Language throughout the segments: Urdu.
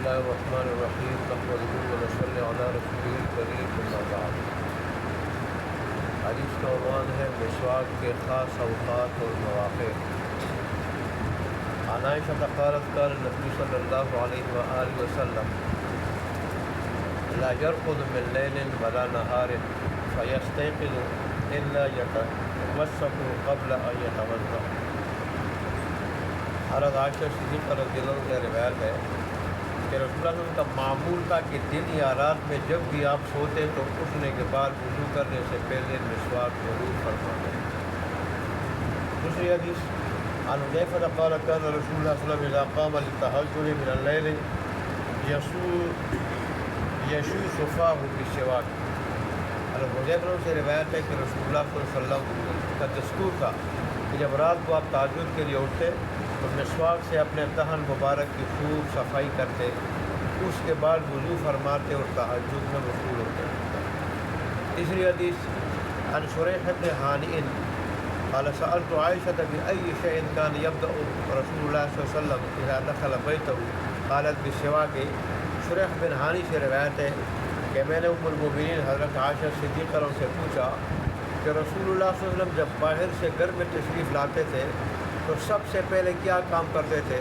الله الرحمن الرحيم نحمده ونصلي على رسوله الكريم اما بعد۔ حدیث کا عنوان ہے مسواک کے خاص اوقات اور مواقع۔ عن عائشة قالت كان النبي صلى الله عليه وآله وسلم لا يرقد من ليل ولا نهار فيستيقظ إلا يتوسط قبل أن يتوضأ۔ حضرت عائشہ صدیقہ رضی اللہ عنہ سے روایت ہے کہ رسول اللہ کا معمول تھا کہ دن یا رات میں جب بھی آپ سوتے تو اٹھنے کے بعد وضو کرنے سے پہلے مسواک ضرور فرماتے۔ دوسری حدیث عن حذیفہ قال كان رسول اللہ صلی اللہ علیہ وسلم اذا قام للتہجد من الليل یشوء صفاه بالسواک۔ حضرت حذیفہ سے روایت ہے کہ رسول اللہ صلی اللہ علیہ وسلم کا دستور تھا کہ جب رات کو آپ تہجد کے لیے اٹھتے تو مسواک سے اپنے دہن مبارک کی خوب صفائی کرتے، اس کے بعد وضو فرماتے اور تہجد میں مشغول ہوتے۔ تیسری حدیث عن شریح بن حانئ قال سألت عائشة بأي شيء كان يبدأ رسول الله صلی اللہ علیہ وسلم اذا دخل بيته قالت بالسواک۔ شریح بن حانئ سے روایت ہے کہ میں نے ام المؤمنین حضرت عائشہ صدیقہ سے پوچھا کہ رسول اللہ صلی اللہ علیہ وسلم جب باہر سے گھر میں تشریف لاتے تھے تو سب سے پہلے کیا کام کرتے تھے؟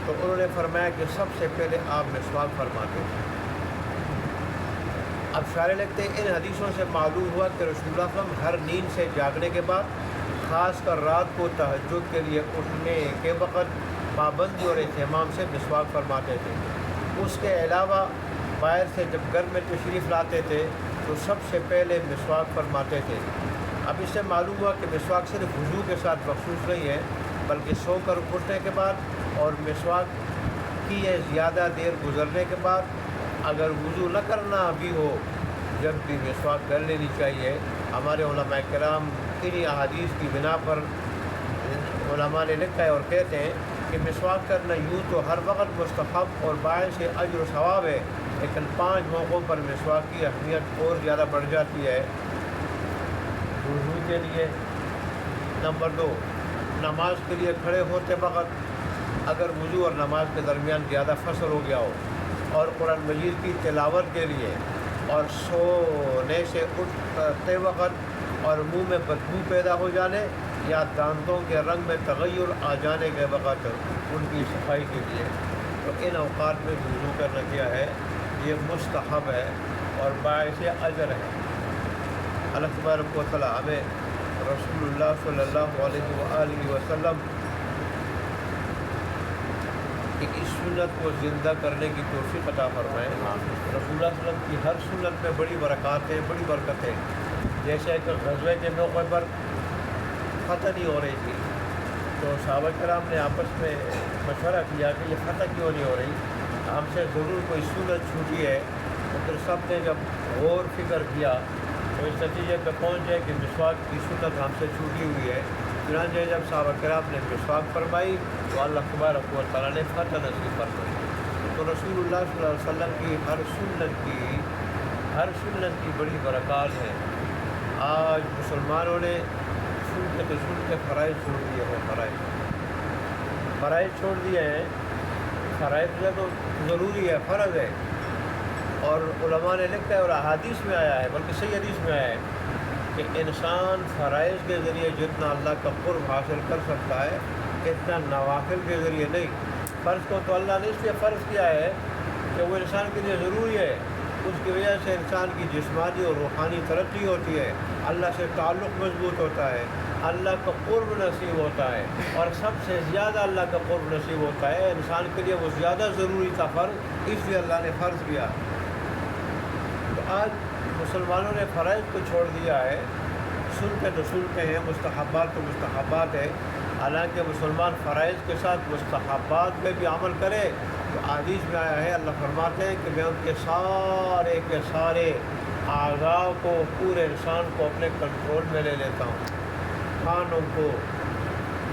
تو انہوں نے فرمایا کہ سب سے پہلے آپ مسواک فرماتے تھے۔ اب شارح لکھتے ہیں ان حدیثوں سے معلوم ہوا کہ رسول اللہ صلی اللہ علیہ وسلم ہر نیند سے جاگنے کے بعد خاص کر رات کو تہجد کے لیے اٹھنے کے وقت پابندی اور اہتمام سے مسواک فرماتے تھے۔ اس کے علاوہ باہر سے جب گھر میں تشریف لاتے تھے تو سب سے پہلے مسواک فرماتے تھے۔ اب اس سے معلوم ہوا کہ مسواک صرف وضو کے ساتھ مخصوص نہیں ہے بلکہ سو کر اٹھنے کے بعد اور مسواک کی زیادہ دیر گزرنے کے بعد، اگر وضو نہ کرنا بھی ہو جب بھی مسواک کر لینی چاہیے۔ ہمارے علماء کرام انہی احادیث کی بنا پر علماء نے لکھا ہے اور کہتے ہیں کہ مسواک کرنا یوں تو ہر وقت مستحب اور باعث اجر و ثواب ہے، لیکن 5 موقعوں پر مسواک کی اہمیت اور زیادہ بڑھ جاتی ہے۔ وضو کے لیے، نمبر 2 نماز کے لیے کھڑے ہوتے وقت اگر وضو اور نماز کے درمیان زیادہ فصل ہو گیا ہو، اور قرآن مجید کی تلاوت کے لیے، اور سونے سے اٹھتے وقت اور منہ میں بدبو پیدا ہو جانے یا دانتوں کے رنگ میں تغیر آ جانے کے وقت ان کی صفائی کے لیے، تو ان اوقات میں وضو کرنا کیا ہے، یہ مستحب ہے اور باعث اجر ہے۔ اللہ تبارک و تعالیٰ ہمیں رسول اللہ صلی اللہ علیہ وآلہ وسلم کی اس سنت کو زندہ کرنے کی توفیق عطا فرمائے۔ رسول اللہ صلی اللہ علیہ وسلم کی ہر سنت میں بڑی برکات ہے، بڑی برکت ہے۔ جیسے کہ غزوہ کے موقع پر فتح نہیں ہو رہی تھی تو صحابہ کرام نے آپس میں مشورہ کیا کہ یہ فتح کیوں نہیں ہو رہی، ہم سے ضرور کوئی سنت چھوٹی ہے۔ تو پھر سب نے جب غور فکر کیا تو اس نتیجے پہ پہنچ جائے کہ مسواک کی سنت ہم سے چھوٹی ہوئی ہے۔ چنانچہ جب صحابہ کرام نے مسواک فرمائی تو اللہ تبارک و تعالیٰ نے فتح نصیب فرمائی۔ تو رسول اللہ صلی اللہ علیہ وسلم کی ہر سنت کی بڑی برکات ہے۔ آج مسلمانوں نے سن کے فرائض چھوڑ دیے ہیں، فرائض چھوڑ دیے ہیں۔ فرائض تو ضروری ہے، فرض ہے، اور علماء نے لکھا ہے اور احادیث میں آیا ہے، بلکہ صحیح حدیث میں آیا ہے کہ انسان فرائض کے ذریعے جتنا اللہ کا قرب حاصل کر سکتا ہے اتنا نوافل کے ذریعے نہیں۔ فرض کو تو اللہ نے اس لیے فرض کیا ہے کہ وہ انسان کے لیے ضروری ہے، اس کی وجہ سے انسان کی جسمانی اور روحانی ترقی ہوتی ہے، اللہ سے تعلق مضبوط ہوتا ہے، اللہ کا قرب نصیب ہوتا ہے، اور سب سے زیادہ اللہ کا قرب نصیب ہوتا ہے انسان کے لیے، وہ زیادہ ضروری تھا فرض، اس لیے اللہ نے فرض کیا۔ تو آج مسلمانوں نے فرائض کو چھوڑ دیا ہے، سنتے تو سنتے ہیں، مستحبات تو مستحبات ہے، حالانکہ مسلمان فرائض کے ساتھ مستحبات میں بھی عمل کرے تو حدیث میں آیا ہے، اللہ فرماتے ہیں کہ میں ان کے سارے اعضاء کو، پورے انسان کو اپنے کنٹرول میں لے لیتا ہوں، کانوں کو،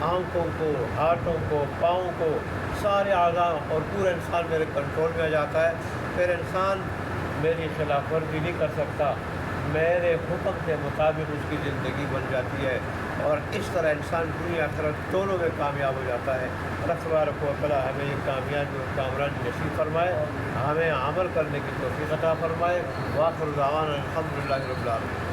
آنکھوں کو، ہاتھوں کو، پاؤں کو، سارے اعضاء اور پورا انسان میرے کنٹرول میں آ جاتا ہے۔ پھر انسان میری خلاف ورزی نہیں کر سکتا، میرے حکم کے مطابق اس کی زندگی بن جاتی ہے۔ اور اس طرح انسان دنیا آخرت دونوں میں کامیاب ہو جاتا ہے۔ اللہ تبارک و تعالیٰ ہمیں یہ کامیابی اور کامرانی نصیب فرمائے، ہمیں عمل کرنے کی توفیق عطا فرمائے۔ وآخر دعوانا الحمدللہ رب العالمین۔